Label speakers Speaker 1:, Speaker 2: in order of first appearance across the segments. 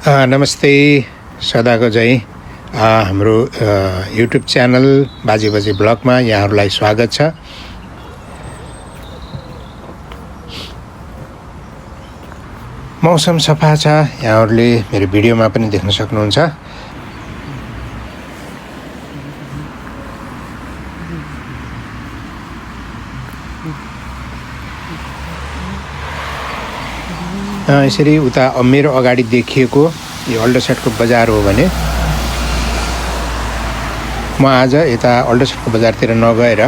Speaker 1: नमस्ते सदाको जय हाम्रो YouTube channel बाजे बाजे ब्लगमा यहाँहरूलाई स्वागत छ। मौसम सफा छ, यहाँहरूले मेरो भिडियोमा पनि देख्न सक्नुहुन्छ। यसरी उता मेरो अगाडि देखिएको यो अल्डरसटको बजार हो भने म आज यता अल्डरसटको बजारतिर नगएर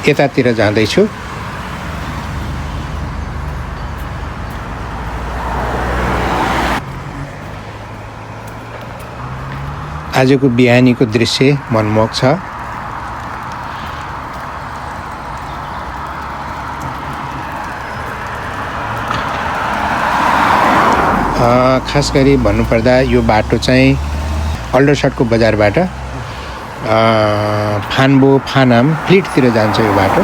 Speaker 1: यतातिर जाँदैछु। आजको बिहानीको दृश्य मनमोहक छ। खास गरी भन्नुपर्दा यो बाटो चाहिँ अल्डरसटको बजारबाट फान्बो फानाम फ्लिटतिर जान्छ। यो बाटो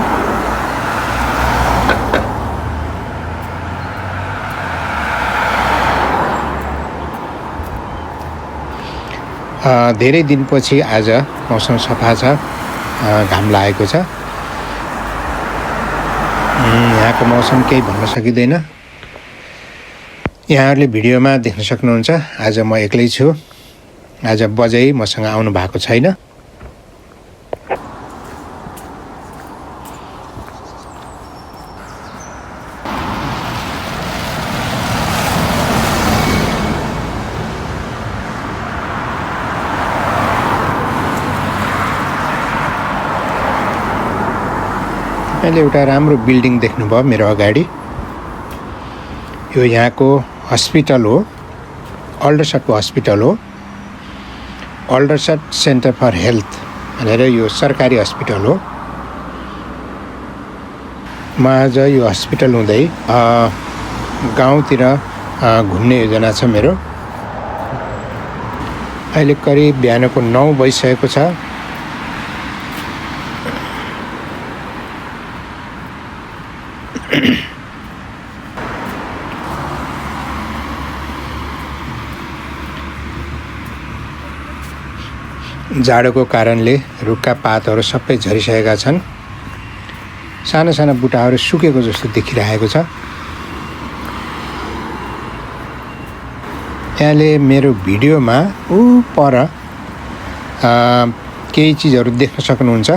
Speaker 1: धेरै दिनपछि आज मौसम सफा छ, घाम लागेको छ। यहाँको मौसम केही भन्न सकिँदैन। यहाँहरूले भिडियोमा देख्न सक्नुहुन्छ आज म एक्लै छु। आज बजै मसँग आउनु भएको छैन। अहिले एउटा राम्रो बिल्डिङ देख्नुभयो मेरो अगाडि। यो यहाँको हस्पिटल हो, अल्डरसटको हस्पिटल हो। अल्डरसट सेन्टर फर हेल्थ भनेर यो सरकारी हस्पिटल हो। म आज यो हस्पिटल हुँदै गाउँतिर घुम्ने योजना छ मेरो। अहिले करिब बिहानको 9 बजिसकेको छ। जाडोको कारणले रुखका पातहरू सबै झरिसकेका छन्। साना साना बुट्टाहरू सुकेको जस्तो देखिरहेको छ। यहाँले मेरो भिडियोमा पर केही चिजहरू देख्न सक्नुहुन्छ।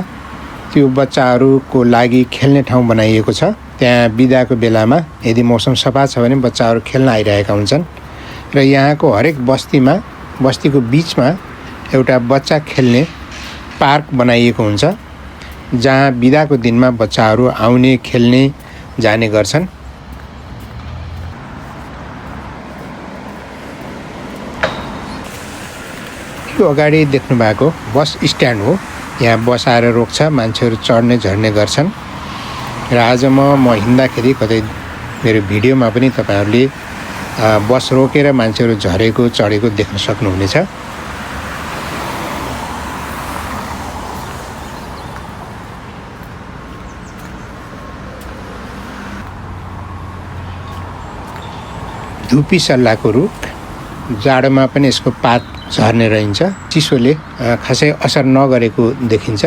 Speaker 1: त्यो बच्चाहरूको लागि खेल्ने ठाउँ बनाइएको छ। त्यहाँ बिदाको बेलामा यदि मौसम सफा छ भने बच्चाहरू खेल्न आइरहेका हुन्छन्। र यहाँको हरेक बस्तीको बिचमा एउटा बच्चा खेल्ने पार्क बनाइएको हुन्छ, जहाँ बिदाको दिनमा बच्चाहरू आउने खेल्ने जाने गर्छन्। यो अगाडि देख्नु भएको बस स्ट्यान्ड हो। यहाँ बस आएर रोक्छ, मान्छेहरू चढ्ने झर्ने गर्छन्। र आज म हिँड्दाखेरि कतै मेरो भिडियोमा पनि तपाईँहरूले बस रोकेर मान्छेहरू झरेको चढेको देख्न सक्नुहुनेछ। धुपी सल्लाहको रुख, जाडोमा पनि यसको पात झर्ने रहन्छ। चिसोले खासै असर नगरेको देखिन्छ।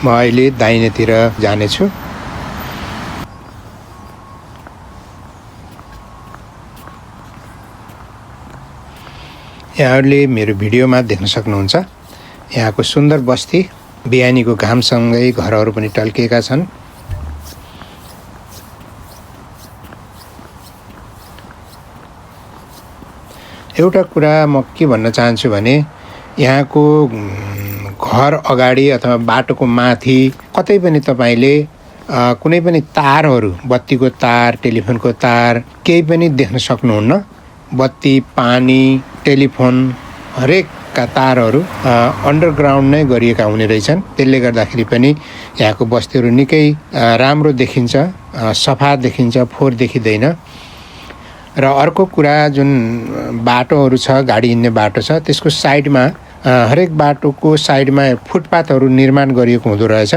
Speaker 1: म अहिले दाहिनेतिर जानेछु। यहाँहरूले मेरो भिडियोमा देख्न सक्नुहुन्छ यहाँको सुन्दर बस्ती। बिहानीको घामसँगै घरहरू पनि टल्किएका छन्। एउटा कुरा म के भन्न चाहन्छु भने यहाँको घर अगाडि अथवा बाटोको माथि कतै पनि तपाईँले कुनै पनि तारहरू, बत्तीको तार, टेलिफोनको तार केही पनि देख्न सक्नुहुन्न। बत्ती, पानी, टेलिफोन हरेकका तारहरू अन्डरग्राउन्ड नै गरिएका हुने रहेछन्। त्यसले गर्दाखेरि पनि यहाँको बस्तीहरू निकै राम्रो देखिन्छ, सफा देखिन्छ, फोहोर देखिँदैन। र अर्को कुरा, जुन बाटोहरू छ, गाडी हिँड्ने बाटो छ, त्यसको साइडमा हरेक बाटोको साइडमा फुटपाथहरू निर्माण गरिएको हुँदो रहेछ।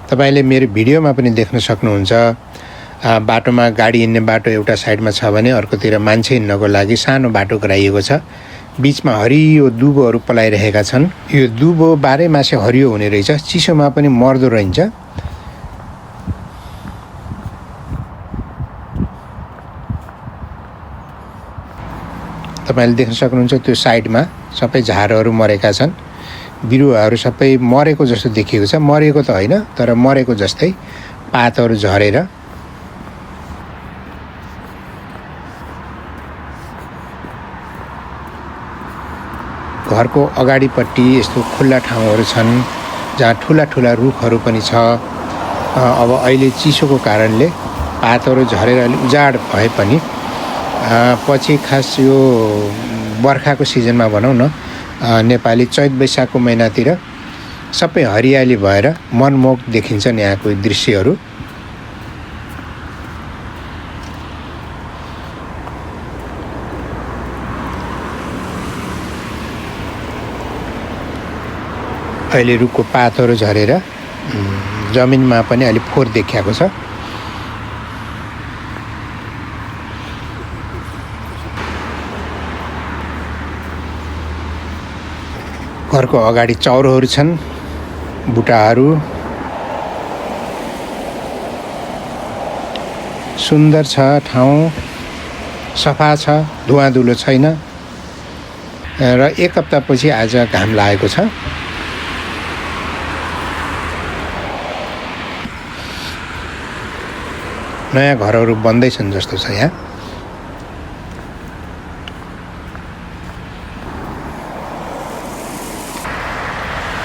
Speaker 1: तपाईले मेरो भिडियोमा पनि देख्न सक्नुहुन्छ। बाटोमा गाडी हिँड्ने बाटो एउटा साइडमा छ भने अर्कोतिर मान्छे हिँड्नको लागि सानो बाटो गराइएको छ। बीचमा हरियो दुबोहरू पलाइरहेका छन्। यो दुबो बाह्रैमासे हरियो हुने रहेछ, चिसोमा पनि मर्दो रहन्छ। तपाईले देख्न सक्नुहुन्छ त्यो साइडमा सबै झारहरू मरेका छन्। बिरुवाहरू सबै मरेको जस्तो देखिएको छ। मरेको त होइन, तर मरेको जस्तै पातहरू झरेर। घरको अगाडिपट्टि यस्तो खुल्ला ठाउँहरू छन् जहाँ ठुला ठुला रुखहरू पनि छ। अब अहिले चिसोको कारणले पातहरू झरेर अलि उजाड भए पनि पछि खास यो बर्खाको सिजनमा भनौँ न, नेपाली चैत वैशाखको महिनातिर सबै हरियाली भएर मनमोहक देखिन्छन् यहाँको दृश्यहरू। अहिले रुखको पातहरू झरेर जमिनमा पनि अलि फोहोर देखिएको छ। घरको अगाडि चौरोहरू छन्, बुटाहरू। सुन्दर छ ठाउँ, सफा छ, धुवाँधुलो छैन। र एक हप्तापछि आज घाम लागेको छ। नयाँ घरहरू बन्दैछन् जस्तो छ यहाँ।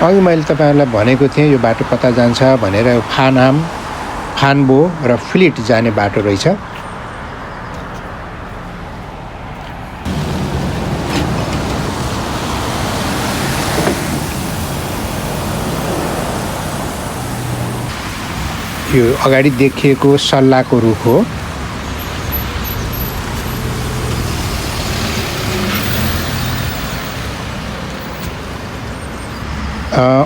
Speaker 1: अघि मैले तपाईहरुलाई भनेको थिएँ यो बाटो कता जान्छ भनेर। फानाम, फान्बो र फ्लिट जाने बाटो रहेछ। यो अगाडि देखिएको सल्लाको रुख हो।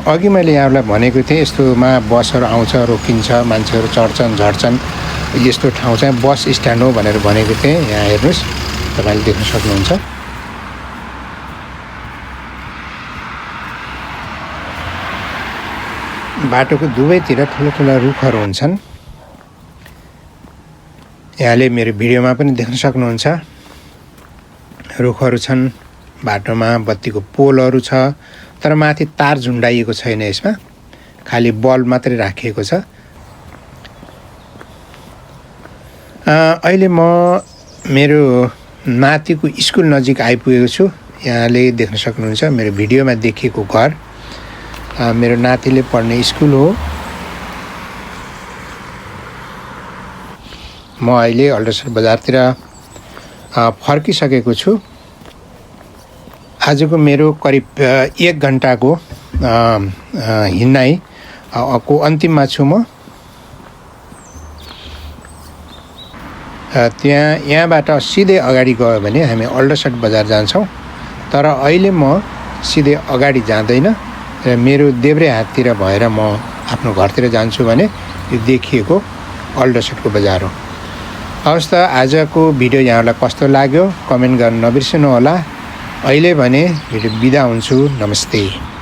Speaker 1: अघि मैले यहाँलाई भनेको थिएँ यस्तोमा बसहरू आउँछ, रोकिन्छ, मान्छेहरू चढ्छन् झर्छन्, यस्तो ठाउँ चाहिँ बस स्ट्यान्ड हो भनेर भनेको थिएँ। यहाँ हेर्नुहोस्, तपाईले देख्न सक्नुहुन्छ। बाटोको दुवैतिर ठुला ठुला रुखहरू हुन्छन्। यहाँले मेरो भिडियोमा पनि देख्न सक्नुहुन्छ। रुखहरू छन्, बाटोमा बत्तीको पोलहरू छ, तर माथि तार झुन्डाइएको छैन। यसमा खाली बल्ब मात्रै राखिएको छ। अहिले म मेरो नातिको स्कुल नजिक आइपुगेको छु। यहाँले देख्न सक्नुहुन्छ मेरो भिडियोमा देखिएको घर मेरो नातिले पढ्ने स्कुल हो। म अहिले अल्ट्रासाउन्ड बजारतिर फर्किसकेको छु। आजको मेरो करिब 1 घण्टाको हिँडाइ को अन्तिममा छु म। यहाँबाट सिधै अगाडि गयो भने हामी अल्ट्रासाउन्ड बजार जान्छौँ। तर अहिले म सिधै अगाडि जाँदैन र मेरो देब्रे हाततिर भएर म आफ्नो घरतिर जान्छु भने यो देखिएको अल्ट्रासाउन्डको बजार हो। हवस् त, आजको भिडियो यहाँलाई कस्तो लाग्यो कमेन्ट गर्न नबिर्सनु होला। अहिले भने भिडियो बिदा हुन्छु। नमस्ते।